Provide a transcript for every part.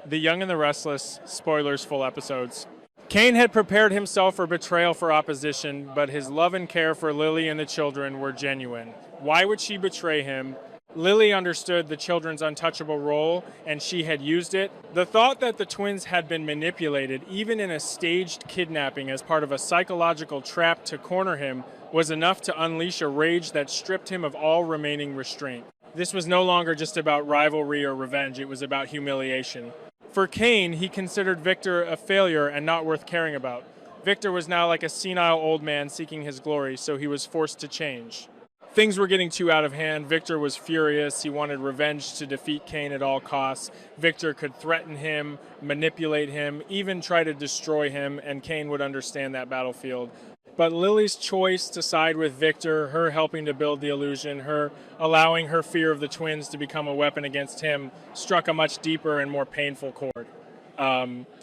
The Young and the Restless, spoilers full episodes. Cane had prepared himself for betrayal for opposition, but his love and care for Lily and the children were genuine. Why would she betray him? Lily understood the children's untouchable role, and she had used it. The thought that the twins had been manipulated, even in a staged kidnapping as part of a psychological trap to corner him, was enough to unleash a rage that stripped him of all remaining restraint. This was no longer just about rivalry or revenge, it was about humiliation. For Cane, he considered Victor a failure and not worth caring about. Victor was now like a senile old man seeking his glory, so he was forced to change. Things were getting too out of hand. Victor was furious. He wanted revenge to defeat Cane at all costs. Victor could threaten him, manipulate him, even try to destroy him, and Cane would understand that battlefield. But Lily's choice to side with Victor, her helping to build the illusion, her allowing her fear of the twins to become a weapon against him, struck a much deeper and more painful chord.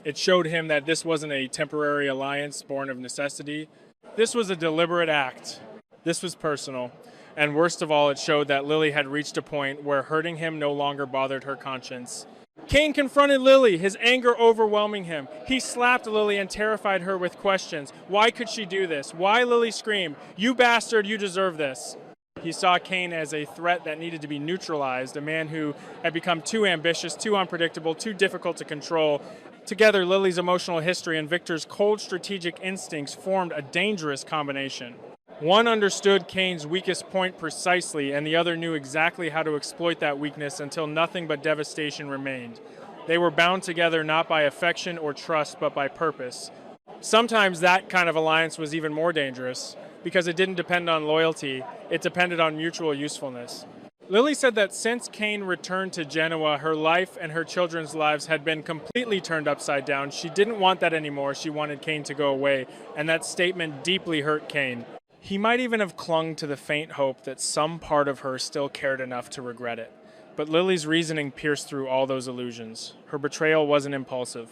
It showed him that this wasn't a temporary alliance born of necessity. This was a deliberate act. This was personal. And worst of all, it showed that Lily had reached a point where hurting him no longer bothered her conscience. Cane confronted Lily, his anger overwhelming him. He slapped Lily and terrified her with questions. Why could she do this? Why, Lily screamed, "You bastard, you deserve this." He saw Cane as a threat that needed to be neutralized, a man who had become too ambitious, too unpredictable, too difficult to control. Together, Lily's emotional history and Victor's cold strategic instincts formed a dangerous combination. One understood Cane's weakest point precisely, and the other knew exactly how to exploit that weakness until nothing but devastation remained. They were bound together not by affection or trust, but by purpose. Sometimes that kind of alliance was even more dangerous, because it didn't depend on loyalty, it depended on mutual usefulness. Lily said that since Cane returned to Genoa, her life and her children's lives had been completely turned upside down. She didn't want that anymore, she wanted Cane to go away, and that statement deeply hurt Cane. He might even have clung to the faint hope that some part of her still cared enough to regret it. But Lily's reasoning pierced through all those illusions. Her betrayal wasn't impulsive.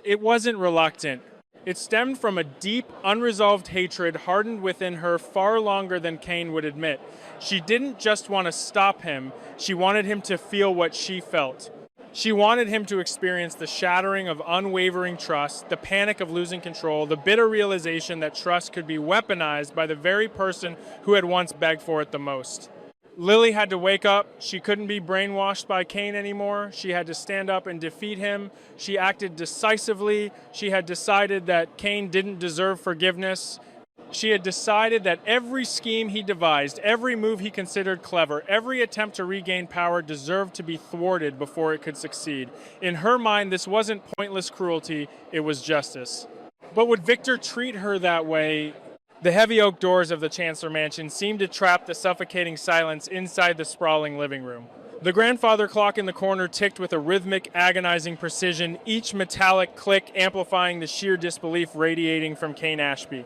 It wasn't reluctant. It stemmed from a deep, unresolved hatred hardened within her far longer than Cane would admit. She didn't just want to stop him, she wanted him to feel what she felt. She wanted him to experience the shattering of unwavering trust, the panic of losing control, the bitter realization that trust could be weaponized by the very person who had once begged for it the most. Lily had to wake up. She couldn't be brainwashed by Cane anymore. She had to stand up and defeat him. She acted decisively. She had decided that Cane didn't deserve forgiveness. She had decided that every scheme he devised, every move he considered clever, every attempt to regain power deserved to be thwarted before it could succeed. In her mind, this wasn't pointless cruelty, it was justice. But would Victor treat her that way? The heavy oak doors of the Chancellor Mansion seemed to trap the suffocating silence inside the sprawling living room. The grandfather clock in the corner ticked with a rhythmic, agonizing precision, each metallic click amplifying the sheer disbelief radiating from Cane Ashby.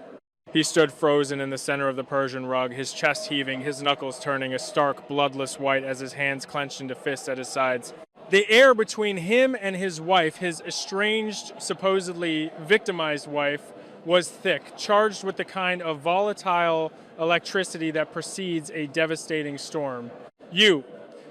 He stood frozen in the center of the Persian rug, his chest heaving, his knuckles turning a stark, bloodless white as his hands clenched into fists at his sides. The air between him and his wife, his estranged, supposedly victimized wife, was thick, charged with the kind of volatile electricity that precedes a devastating storm. "You."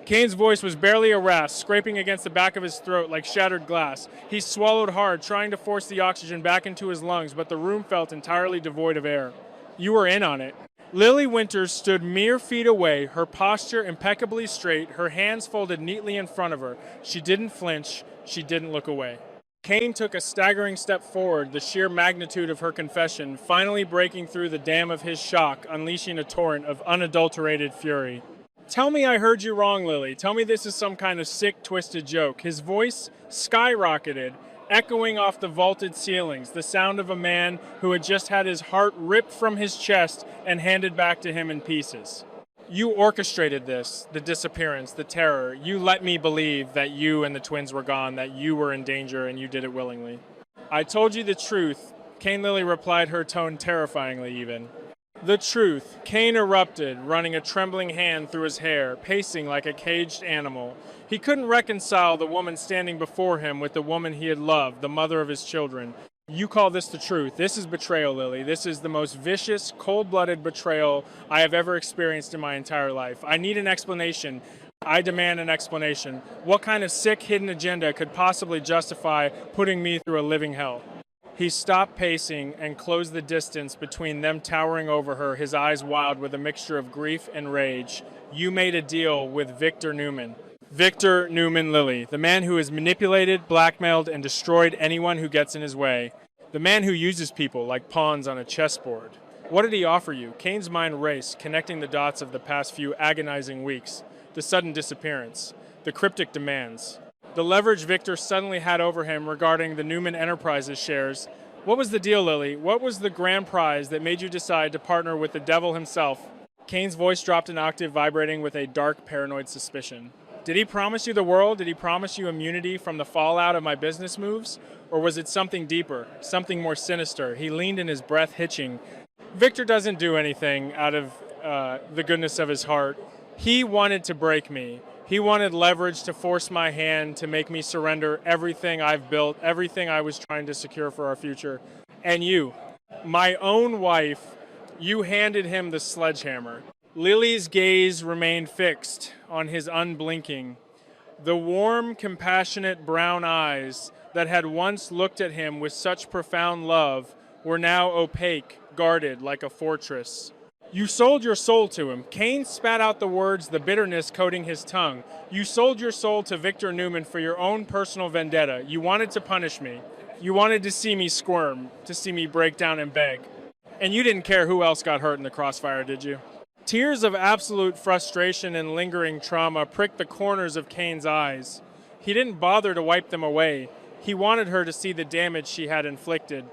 Cane's voice was barely a rasp, scraping against the back of his throat like shattered glass. He swallowed hard, trying to force the oxygen back into his lungs, but the room felt entirely devoid of air. "You were in on it." Lily Winters stood mere feet away, her posture impeccably straight, her hands folded neatly in front of her. She didn't flinch, she didn't look away. Cane took a staggering step forward, the sheer magnitude of her confession finally breaking through the dam of his shock, unleashing a torrent of unadulterated fury. "Tell me I heard you wrong, Lily. Tell me this is some kind of sick, twisted joke." His voice skyrocketed, echoing off the vaulted ceilings, the sound of a man who had just had his heart ripped from his chest and handed back to him in pieces. "You orchestrated this, the disappearance, the terror. You let me believe that you and the twins were gone, that you were in danger, and you did it willingly." "I told you the truth," Cane Lily replied, her tone terrifyingly even. "The truth." Cane erupted, running a trembling hand through his hair, pacing like a caged animal. He couldn't reconcile the woman standing before him with the woman he had loved, the mother of his children. "You call this the truth. This is betrayal, Lily. This is the most vicious, cold-blooded betrayal I have ever experienced in my entire life. I need an explanation. I demand an explanation. What kind of sick hidden agenda could possibly justify putting me through a living hell? He stopped pacing and closed the distance between them, towering over her, his eyes wild with a mixture of grief and rage. You made a deal with Victor Newman. Victor Newman Lilly, the man who has manipulated, blackmailed, and destroyed anyone who gets in his way. The man who uses people like pawns on a chessboard. What did he offer you? Kane's mind raced, connecting the dots of the past few agonizing weeks. The sudden disappearance. The cryptic demands. The leverage Victor suddenly had over him regarding the Newman Enterprises shares. What was the deal, Lily? What was the grand prize that made you decide to partner with the devil himself? Kane's voice dropped an octave, vibrating with a dark, paranoid suspicion. Did he promise you the world? Did he promise you immunity from the fallout of my business moves? Or was it something deeper, something more sinister? He leaned in, his breath hitching. Victor doesn't do anything out of the goodness of his heart. He wanted to break me. He wanted leverage to force my hand, to make me surrender everything I've built, everything I was trying to secure for our future. And you, my own wife, you handed him the sledgehammer. Lily's gaze remained fixed on his unblinking. The warm, compassionate brown eyes that had once looked at him with such profound love were now opaque, guarded like a fortress. You sold your soul to him. Kane spat out the words, the bitterness coating his tongue. You sold your soul to Victor Newman for your own personal vendetta. You wanted to punish me. You wanted to see me squirm, to see me break down and beg. And you didn't care who else got hurt in the crossfire, did you? Tears of absolute frustration and lingering trauma pricked the corners of Kane's eyes. He didn't bother to wipe them away. He wanted her to see the damage she had inflicted.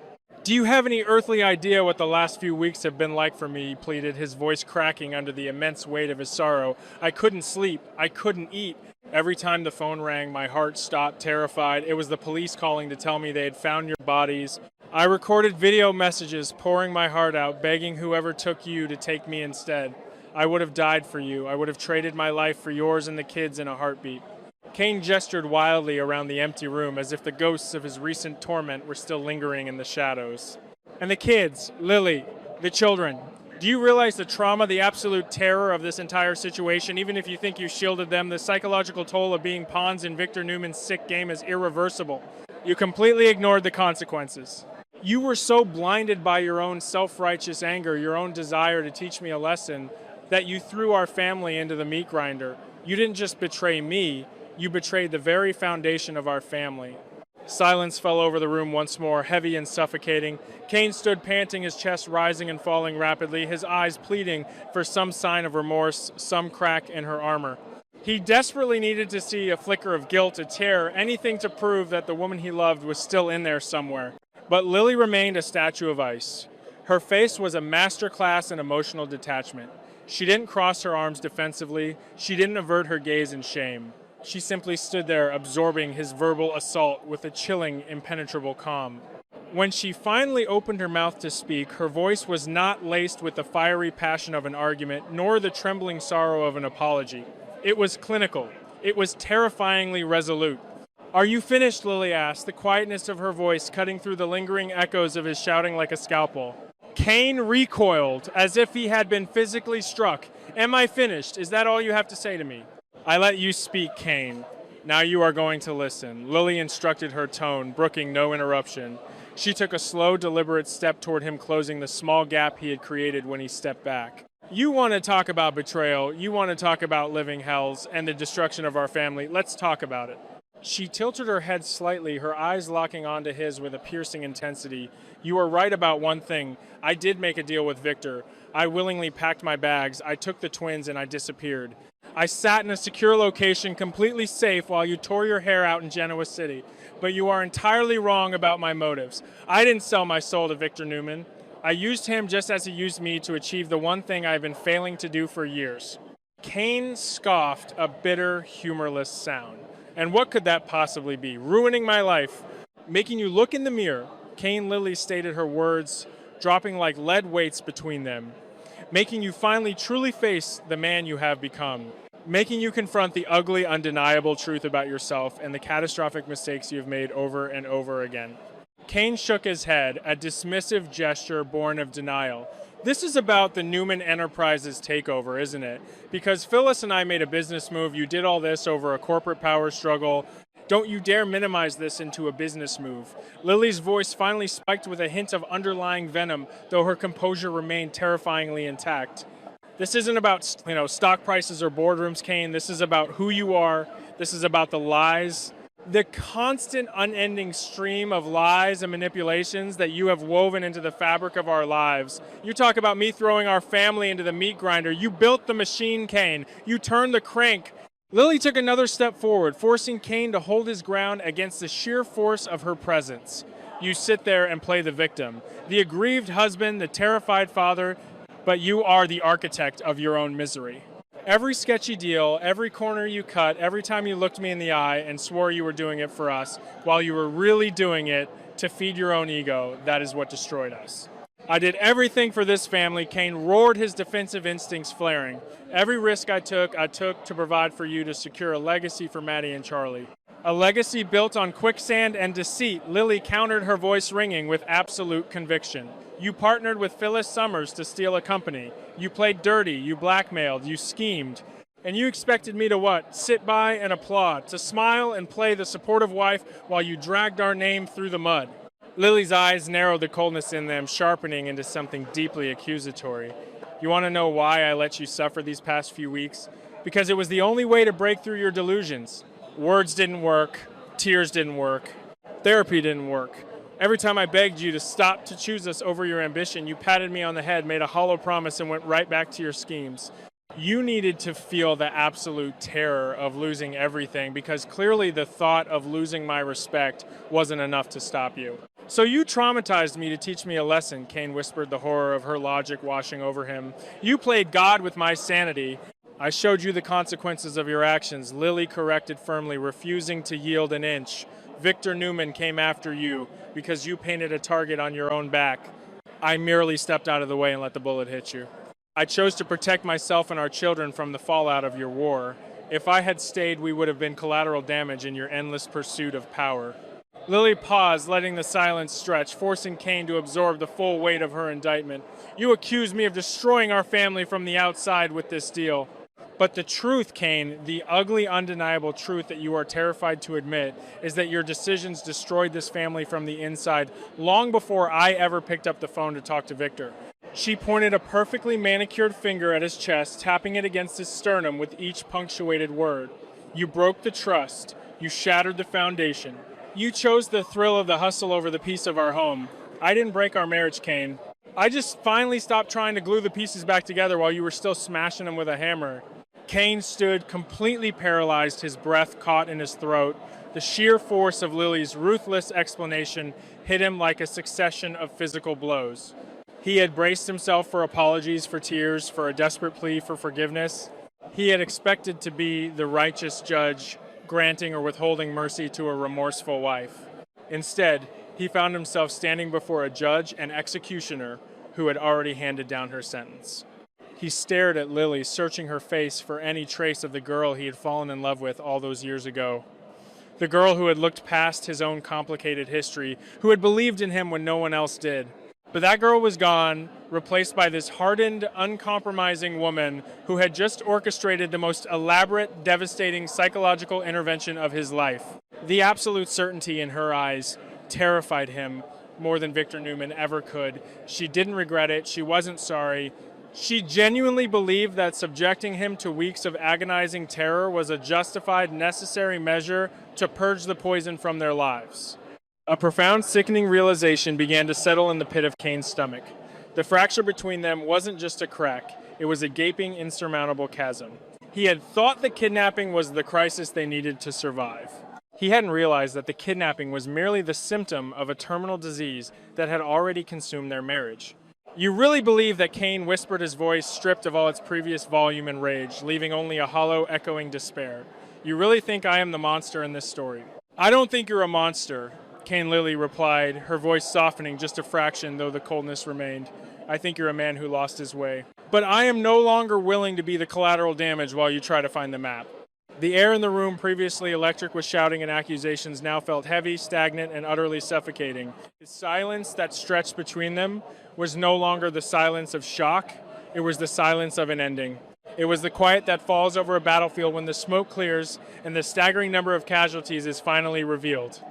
Do you have any earthly idea what the last few weeks have been like for me? He pleaded, his voice cracking under the immense weight of his sorrow. I couldn't sleep. I couldn't eat. Every time the phone rang, my heart stopped, terrified. It was the police calling to tell me they had found your bodies. I recorded video messages, pouring my heart out, begging whoever took you to take me instead. I would have died for you. I would have traded my life for yours and the kids in a heartbeat. Kane gestured wildly around the empty room as if the ghosts of his recent torment were still lingering in the shadows. And the kids, Lily, the children. Do you realize the trauma, the absolute terror of this entire situation? Even if you think you shielded them, the psychological toll of being pawns in Victor Newman's sick game is irreversible. You completely ignored the consequences. You were so blinded by your own self-righteous anger, your own desire to teach me a lesson, that you threw our family into the meat grinder. You didn't just betray me, you betrayed the very foundation of our family. Silence fell over the room once more, heavy and suffocating. Kane stood panting, his chest rising and falling rapidly, his eyes pleading for some sign of remorse, some crack in her armor. He desperately needed to see a flicker of guilt, a tear, anything to prove that the woman he loved was still in there somewhere. But Lily remained a statue of ice. Her face was a masterclass in emotional detachment. She didn't cross her arms defensively. She didn't avert her gaze in shame. She simply stood there, absorbing his verbal assault with a chilling, impenetrable calm. When she finally opened her mouth to speak, her voice was not laced with the fiery passion of an argument, nor the trembling sorrow of an apology. It was clinical. It was terrifyingly resolute. Are you finished? Lily asked, the quietness of her voice cutting through the lingering echoes of his shouting like a scalpel. Kane recoiled, as if he had been physically struck. Am I finished? Is that all you have to say to me? I let you speak, Kane. Now you are going to listen. Lily instructed her tone, brooking no interruption. She took a slow, deliberate step toward him, closing the small gap he had created when he stepped back. You want to talk about betrayal. You want to talk about living hells and the destruction of our family. Let's talk about it. She tilted her head slightly, her eyes locking onto his with a piercing intensity. You are right about one thing. I did make a deal with Victor. I willingly packed my bags. I took the twins and I disappeared. I sat in a secure location, completely safe, while you tore your hair out in Genoa City. But you are entirely wrong about my motives. I didn't sell my soul to Victor Newman. I used him just as he used me to achieve the one thing I've been failing to do for years. Kane scoffed a bitter, humorless sound. And what could that possibly be? Ruining my life, making you look in the mirror. Kane Lily stated her words, dropping like lead weights between them. Making you finally truly face the man you have become. Making you confront the ugly, undeniable truth about yourself and the catastrophic mistakes you have made over and over again. Kane shook his head, a dismissive gesture born of denial. This is about the Newman Enterprises takeover, isn't it? Because Phyllis and I made a business move. You did all this over a corporate power struggle. Don't you dare minimize this into a business move. Lily's voice finally spiked with a hint of underlying venom, though her composure remained terrifyingly intact. This isn't about, stock prices or boardrooms, Cane. This is about who you are. This is about the lies, the constant unending stream of lies and manipulations that you have woven into the fabric of our lives. You talk about me throwing our family into the meat grinder. You built the machine, Cane. You turned the crank. Lily took another step forward, forcing Cane to hold his ground against the sheer force of her presence. You sit there and play the victim, the aggrieved husband, the terrified father, but you are the architect of your own misery. Every sketchy deal, every corner you cut, every time you looked me in the eye and swore you were doing it for us, while you were really doing it to feed your own ego, that is what destroyed us. I did everything for this family. Cane roared, his defensive instincts flaring. Every risk I took to provide for you to secure a legacy for Maddie and Charlie. A legacy built on quicksand and deceit. Lily countered, her voice ringing with absolute conviction. You partnered with Phyllis Summers to steal a company. You played dirty, you blackmailed, you schemed. And you expected me to what? Sit by and applaud, to smile and play the supportive wife while you dragged our name through the mud. Lily's eyes narrowed, the coldness in them sharpening into something deeply accusatory. You want to know why I let you suffer these past few weeks? Because it was the only way to break through your delusions. Words didn't work. Tears didn't work. Therapy didn't work. Every time I begged you to stop to choose us over your ambition, you patted me on the head, made a hollow promise, and went right back to your schemes. You needed to feel the absolute terror of losing everything because clearly the thought of losing my respect wasn't enough to stop you. So you traumatized me to teach me a lesson, Cane whispered, the horror of her logic washing over him. You played God with my sanity. I showed you the consequences of your actions, Lily corrected firmly, refusing to yield an inch. Victor Newman came after you because you painted a target on your own back. I merely stepped out of the way and let the bullet hit you. I chose to protect myself and our children from the fallout of your war. If I had stayed, we would have been collateral damage in your endless pursuit of power. Lily paused, letting the silence stretch, forcing Cane to absorb the full weight of her indictment. You accused me of destroying our family from the outside with this deal. But the truth, Cane, the ugly, undeniable truth that you are terrified to admit, is that your decisions destroyed this family from the inside long before I ever picked up the phone to talk to Victor. She pointed a perfectly manicured finger at his chest, tapping it against his sternum with each punctuated word. You broke the trust. You shattered the foundation. You chose the thrill of the hustle over the peace of our home. I didn't break our marriage, Cane. I just finally stopped trying to glue the pieces back together while you were still smashing them with a hammer. Cane stood completely paralyzed, his breath caught in his throat. The sheer force of Lily's ruthless explanation hit him like a succession of physical blows. He had braced himself for apologies, for tears, for a desperate plea for forgiveness. He had expected to be the righteous judge, granting or withholding mercy to a remorseful wife. Instead, he found himself standing before a judge and executioner who had already handed down her sentence. He stared at Lily, searching her face for any trace of the girl he had fallen in love with all those years ago. The girl who had looked past his own complicated history, who had believed in him when no one else did. But that girl was gone, replaced by this hardened, uncompromising woman who had just orchestrated the most elaborate, devastating psychological intervention of his life. The absolute certainty in her eyes terrified him more than Victor Newman ever could. She didn't regret it. She wasn't sorry. She genuinely believed that subjecting him to weeks of agonizing terror was a justified, necessary measure to purge the poison from their lives. A profound, sickening realization began to settle in the pit of Cane's stomach. The fracture between them wasn't just a crack. It was a gaping, insurmountable chasm. He had thought the kidnapping was the crisis they needed to survive. He hadn't realized that the kidnapping was merely the symptom of a terminal disease that had already consumed their marriage. You really believe that Cane whispered, his voice stripped of all its previous volume and rage, leaving only a hollow, echoing despair. You really think I am the monster in this story? I don't think you're a monster, Cane Lily replied, her voice softening just a fraction, though the coldness remained. I think you're a man who lost his way. But I am no longer willing to be the collateral damage while you try to find the map. The air in the room, previously electric with shouting and accusations, now felt heavy, stagnant, and utterly suffocating. The silence that stretched between them was no longer the silence of shock, it was the silence of an ending. It was the quiet that falls over a battlefield when the smoke clears and the staggering number of casualties is finally revealed.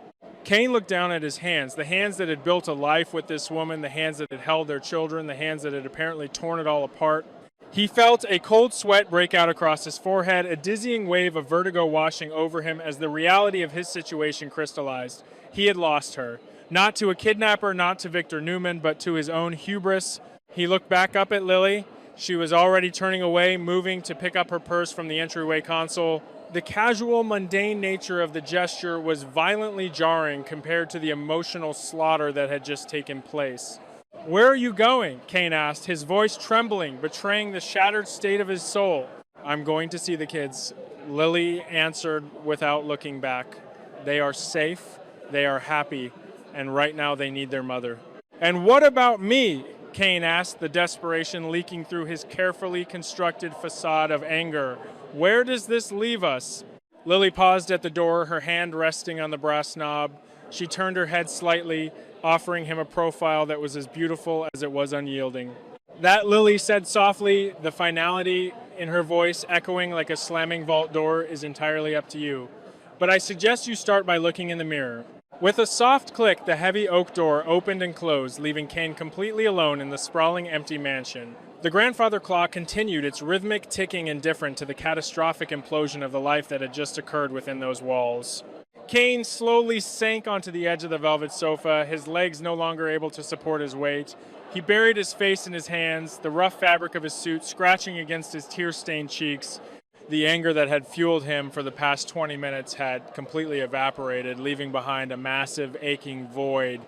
Cane looked down at his hands, the hands that had built a life with this woman, the hands that had held their children, the hands that had apparently torn it all apart. He felt a cold sweat break out across his forehead, a dizzying wave of vertigo washing over him as the reality of his situation crystallized. He had lost her. Not to a kidnapper, not to Victor Newman, but to his own hubris. He looked back up at Lily. She was already turning away, moving to pick up her purse from the entryway console. The casual, mundane nature of the gesture was violently jarring compared to the emotional slaughter that had just taken place. "Where are you going?" Cane asked, his voice trembling, betraying the shattered state of his soul. "I'm going to see the kids," Lily answered without looking back. "They are safe, they are happy, and right now they need their mother." "And what about me?" Cane asked, the desperation leaking through his carefully constructed facade of anger. "Where does this leave us?" Lily paused at the door, her hand resting on the brass knob. She turned her head slightly, offering him a profile that was as beautiful as it was unyielding. "That," Lily said softly, the finality in her voice echoing like a slamming vault door, "is entirely up to you. But I suggest you start by looking in the mirror." With a soft click, the heavy oak door opened and closed, leaving Cane completely alone in the sprawling, empty mansion. The grandfather clock continued its rhythmic ticking, indifferent to the catastrophic implosion of the life that had just occurred within those walls. Cane slowly sank onto the edge of the velvet sofa, his legs no longer able to support his weight. He buried his face in his hands, the rough fabric of his suit scratching against his tear-stained cheeks. The anger that had fueled him for the past 20 minutes had completely evaporated, leaving behind a massive, aching void.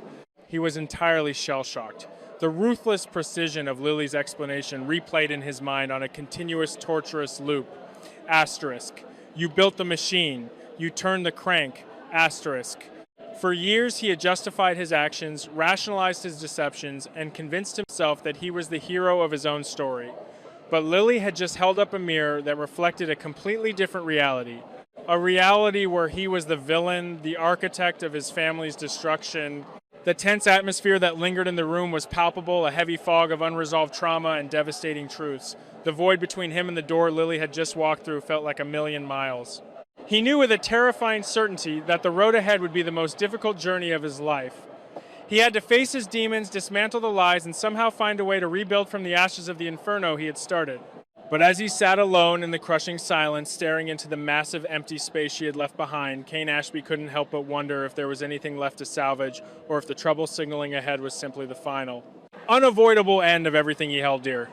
He was entirely shell-shocked. The ruthless precision of Lily's explanation replayed in his mind on a continuous, torturous loop. Asterisk. You built the machine. You turned the crank. Asterisk. For years he had justified his actions, rationalized his deceptions, and convinced himself that he was the hero of his own story. But Lily had just held up a mirror that reflected a completely different reality. A reality where he was the villain, the architect of his family's destruction. The tense atmosphere that lingered in the room was palpable, a heavy fog of unresolved trauma and devastating truths. The void between him and the door Lily had just walked through felt like a million miles. He knew with a terrifying certainty that the road ahead would be the most difficult journey of his life. He had to face his demons, dismantle the lies, and somehow find a way to rebuild from the ashes of the inferno he had started. But as he sat alone in the crushing silence, staring into the massive empty space she had left behind, Cane Ashby couldn't help but wonder if there was anything left to salvage, or if the trouble signaling ahead was simply the final, unavoidable end of everything he held dear.